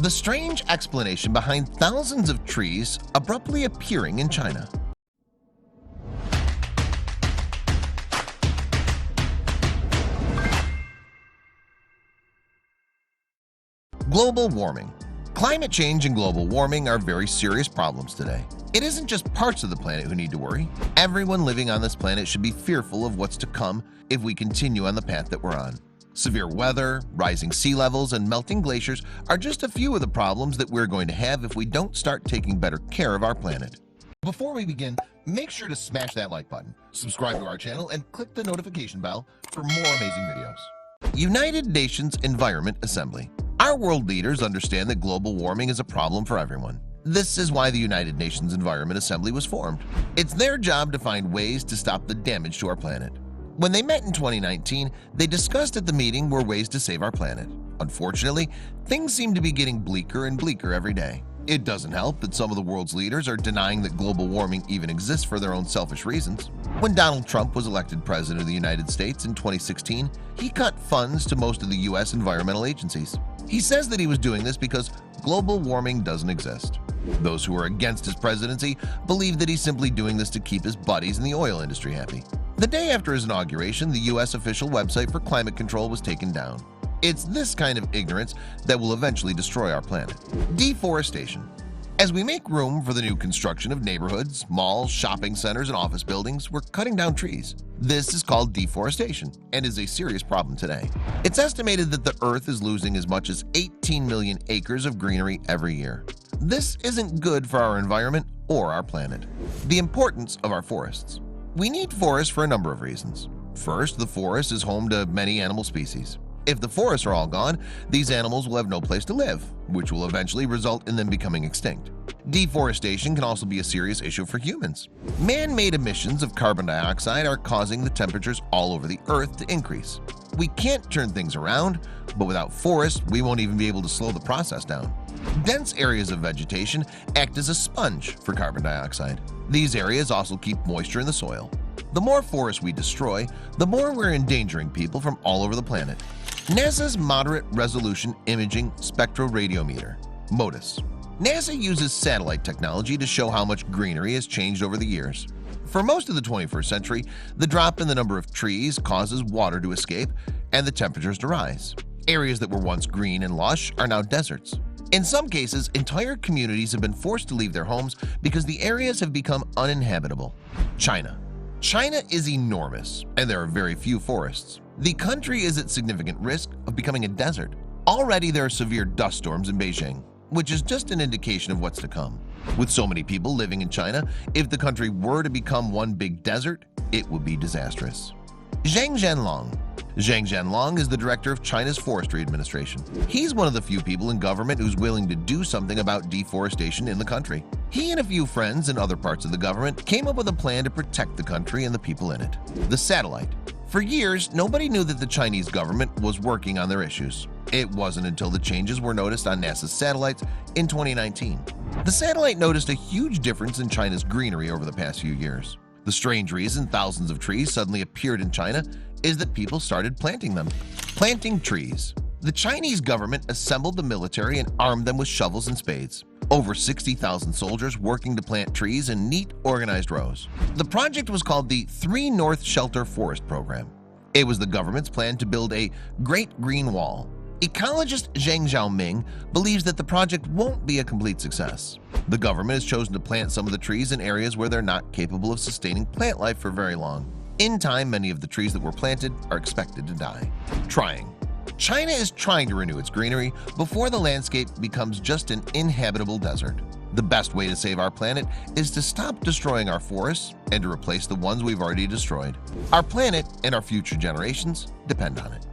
The strange explanation behind thousands of trees abruptly appearing in China. Global warming. Climate change and global warming are very serious problems today. It isn't just parts of the planet who need to worry. Everyone living on this planet should be fearful of what's to come if we continue on the path that we're on. Severe weather, rising sea levels, and melting glaciers are just a few of the problems that we're going to have if we don't start taking better care of our planet. Before we begin, make sure to smash that like button, subscribe to our channel, and click the notification bell for more amazing videos. United Nations Environment Assembly. Our world leaders understand that global warming is a problem for everyone. This is why the United Nations Environment Assembly was formed. It's their job to find ways to stop the damage to our planet. When they met in 2019, they discussed at the meeting were ways to save our planet. Unfortunately, things seem to be getting bleaker and bleaker every day. It doesn't help that some of the world's leaders are denying that global warming even exists for their own selfish reasons. When Donald Trump was elected president of the United States in 2016, he cut funds to most of the US environmental agencies. He says that he was doing this because global warming doesn't exist. Those who are against his presidency believe that he's simply doing this to keep his buddies in the oil industry happy. The day after his inauguration, the US official website for climate control was taken down. It's this kind of ignorance that will eventually destroy our planet. Deforestation. As we make room for the new construction of neighborhoods, malls, shopping centers, and office buildings, we're cutting down trees. This is called deforestation and is a serious problem today. It's estimated that the Earth is losing as much as 18 million acres of greenery every year. This isn't good for our environment or our planet. The importance of our forests. We need forests for a number of reasons. First, the forest is home to many animal species. If the forests are all gone, these animals will have no place to live, which will eventually result in them becoming extinct. Deforestation can also be a serious issue for humans. Man-made emissions of carbon dioxide are causing the temperatures all over the Earth to increase. We can't turn things around, but without forests, we won't even be able to slow the process down. Dense areas of vegetation act as a sponge for carbon dioxide. These areas also keep moisture in the soil. The more forests we destroy, the more we're endangering people from all over the planet. NASA's Moderate Resolution Imaging Spectroradiometer, MODIS. NASA uses satellite technology to show how much greenery has changed over the years. For most of the 21st century, the drop in the number of trees causes water to escape and the temperatures to rise. Areas that were once green and lush are now deserts. In some cases, entire communities have been forced to leave their homes because the areas have become uninhabitable. China. China is enormous, and there are very few forests. The country is at significant risk of becoming a desert. Already there are severe dust storms in Beijing, which is just an indication of what's to come. With so many people living in China, if the country were to become one big desert, it would be disastrous. Zhang Zhanlong. Zhang Zhanlong is the director of China's Forestry Administration. He's one of the few people in government who's willing to do something about deforestation in the country. He and a few friends in other parts of the government came up with a plan to protect the country and the people in it. The satellite. For years, nobody knew that the Chinese government was working on their issues. It wasn't until the changes were noticed on NASA's satellites in 2019. The satellite noticed a huge difference in China's greenery over the past few years. The strange reason thousands of trees suddenly appeared in China is that people started planting them. Planting trees. The Chinese government assembled the military and armed them with shovels and spades. Over 60,000 soldiers working to plant trees in neat, organized rows. The project was called the 3 North Shelter Forest Program. It was the government's plan to build a Great Green Wall. Ecologist Zhang Xiaoming believes that the project won't be a complete success. The government has chosen to plant some of the trees in areas where they're not capable of sustaining plant life for very long. In time, many of the trees that were planted are expected to die. China is trying to renew its greenery before the landscape becomes just an inhabitable desert. The best way to save our planet is to stop destroying our forests and to replace the ones we've already destroyed. Our planet and our future generations depend on it.